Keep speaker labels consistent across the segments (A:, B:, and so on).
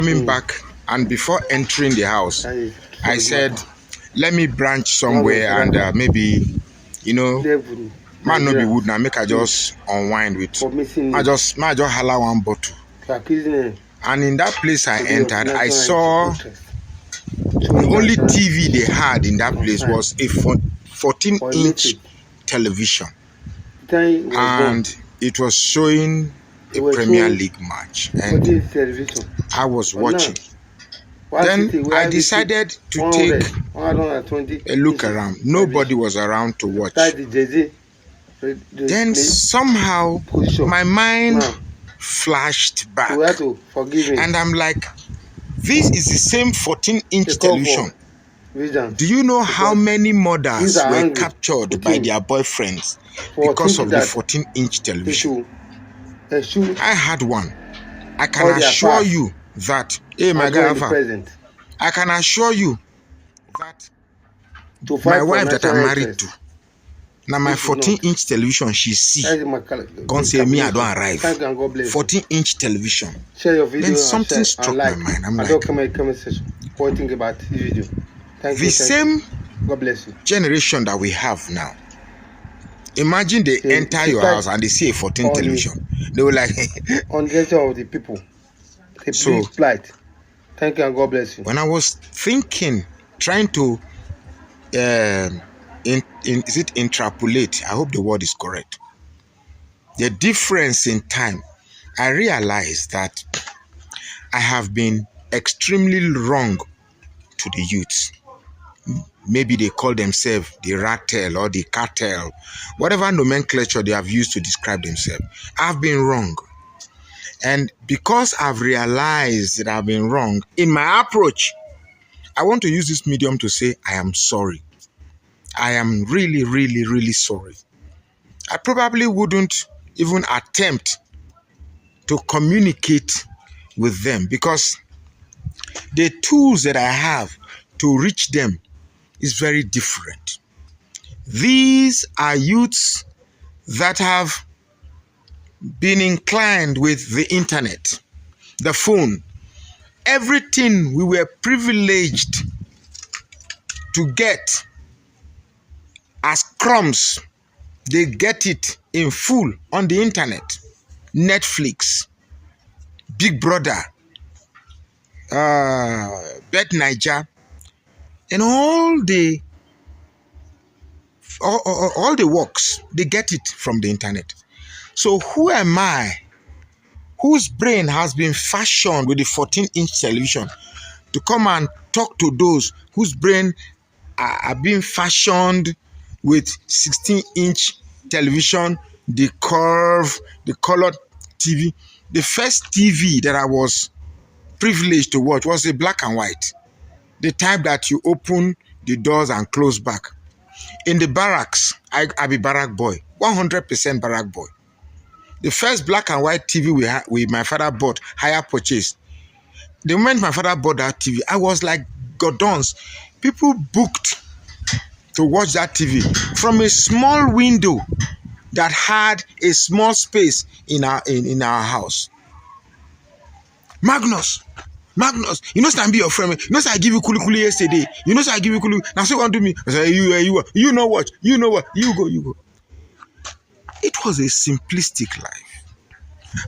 A: Coming back, and before entering the house, I said, let me branch somewhere and maybe, man no be wood now, make I just unwind with, I just holla one bottle. And in that place I entered, I saw the only TV they had in that place was a 14-inch television. And it was showing a Premier League match. And I was watching. Then I decided to take a look around. Nobody was around to watch. Then somehow my mind flashed back. And I'm like, this is the same 14-inch television. Do you know how many mothers were captured by their boyfriends because of the 14-inch television? I had one. I can assure you that, hey, my guy, I can assure you that my wife that I'm married to, now my 14-inch television she see, gonna say me I don't arrive. 14-inch television. Then something struck my mind. I'm like,
B: what think about this video?
A: The same generation that we have now. Imagine they enter your house and they see a 14 television. They were like,
B: on the of the people. So, flight. Thank you and God bless you.
A: When I was thinking, trying to interpolate, I hope the word is correct, the difference in time, I realized that I have been extremely wrong to the youths. Maybe they call themselves the rattel or the cartel, whatever nomenclature they have used to describe themselves. I've been wrong. And because I've realized that I've been wrong in my approach, I want to use this medium to say I am sorry. I am really, really, really sorry. I probably wouldn't even attempt to communicate with them because the tools that I have to reach them is very different. These are youths that have been inclined with the internet, the phone, everything we were privileged to get as crumbs. They get it in full on the internet. Netflix, Big Brother, Bet Niger, and all the works, they get it from the internet. So who am I, whose brain has been fashioned with the 14-inch television, to come and talk to those whose brain are being fashioned with 16-inch television, the curve, the colored TV? The first TV that I was privileged to watch was a black and white. The type that you open the doors and close back. In the barracks, I be barrack boy, 100% barrack boy. The first black and white TV my father bought, hire purchase. The moment my father bought that TV, I was like Godons. People booked to watch that TV from a small window that had a small space in our house. Magnus, you know I be your friend. You know I give you kuli yesterday. You know I give you kuli. Now say one to me. I say you know what? You go. It was a simplistic life,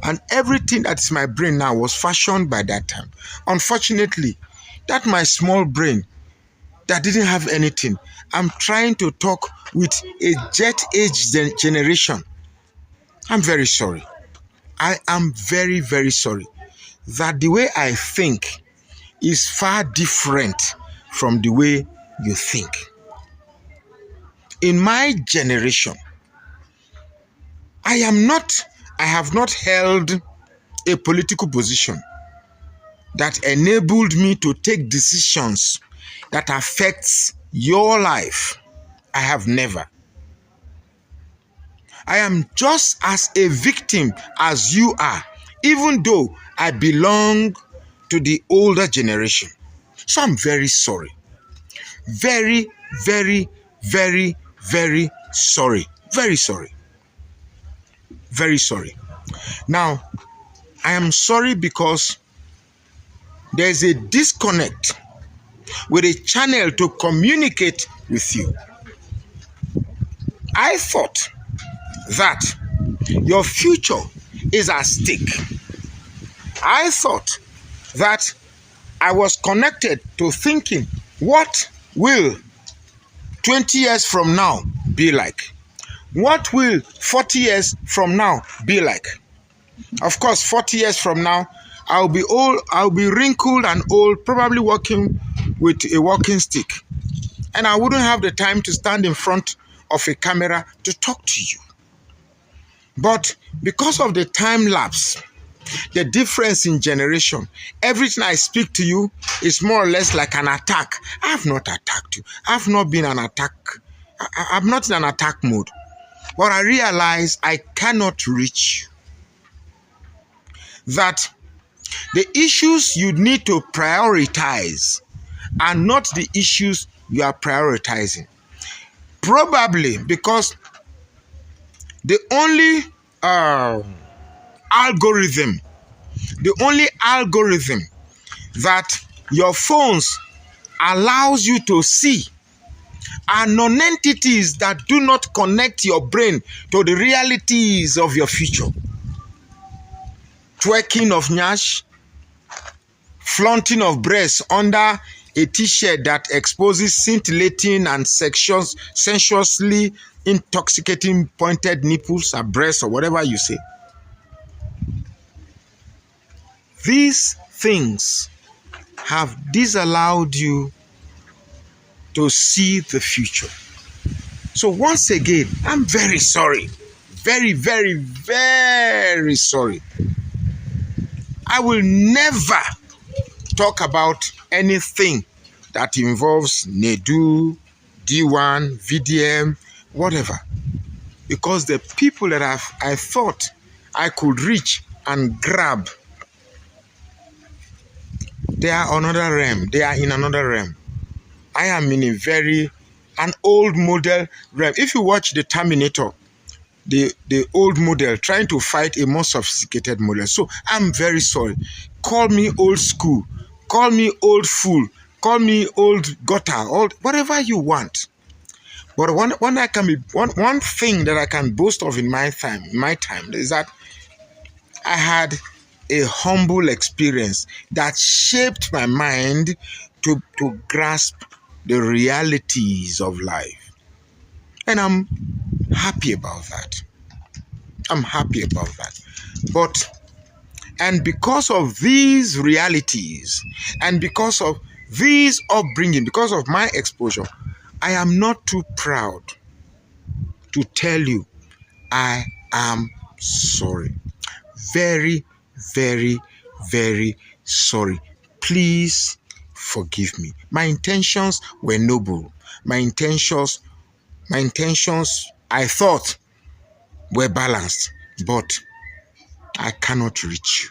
A: and everything that's my brain now was fashioned by that time. Unfortunately, that my small brain that didn't have anything, I'm trying to talk with a jet age generation. I'm very sorry. I am very, very sorry that the way I think is far different from the way you think. In my generation, I have not held a political position that enabled me to take decisions that affects your life. I have never. I am just as a victim as you are, even though I belong to the older generation. So I'm very sorry. Very, very, very, very sorry. Very sorry. Very sorry. Now, I am sorry because there's a disconnect with a channel to communicate with you. I thought that your future is at stake. I thought that I was connected to thinking, what will 20 years from now be like? What will 40 years from now be like? Of course, 40 years from now, I'll be old, I'll be wrinkled and old, probably walking with a walking stick. And I wouldn't have the time to stand in front of a camera to talk to you. But because of the time lapse, the difference in generation, everything I speak to you is more or less like an attack. I have not attacked you. I've not been an attack. I'm not in an attack mode. But I realize I cannot reach you. That the issues you need to prioritize are not the issues you are prioritizing. Probably because the only algorithm that your phones allows you to see are non-entities that do not connect your brain to the realities of your future. Twerking of nyash, flaunting of breasts under a t-shirt that exposes scintillating and sensuously intoxicating pointed nipples or breasts or whatever you say. These things have disallowed you to see the future. So once again, I'm very sorry. Very, very, very sorry. I will never talk about anything that involves Nedu, D1, VDM, whatever. Because the people that I thought I could reach and grab, they are another realm. They are in another realm. I am in an old model realm. If you watch the Terminator, the old model trying to fight a more sophisticated model. So I'm very sorry. Call me old school. Call me old fool. Call me old gutter. Old whatever you want. But one thing that I can boast of in my time is that I had a humble experience that shaped my mind to grasp the realities of life. And I'm happy about that. I'm happy about that. And because of these realities, and because of these upbringing, because of my exposure, I am not too proud to tell you I am sorry. Very, very, very sorry. Please forgive me. My intentions were noble. My intentions, I thought, were balanced, but I cannot reach you.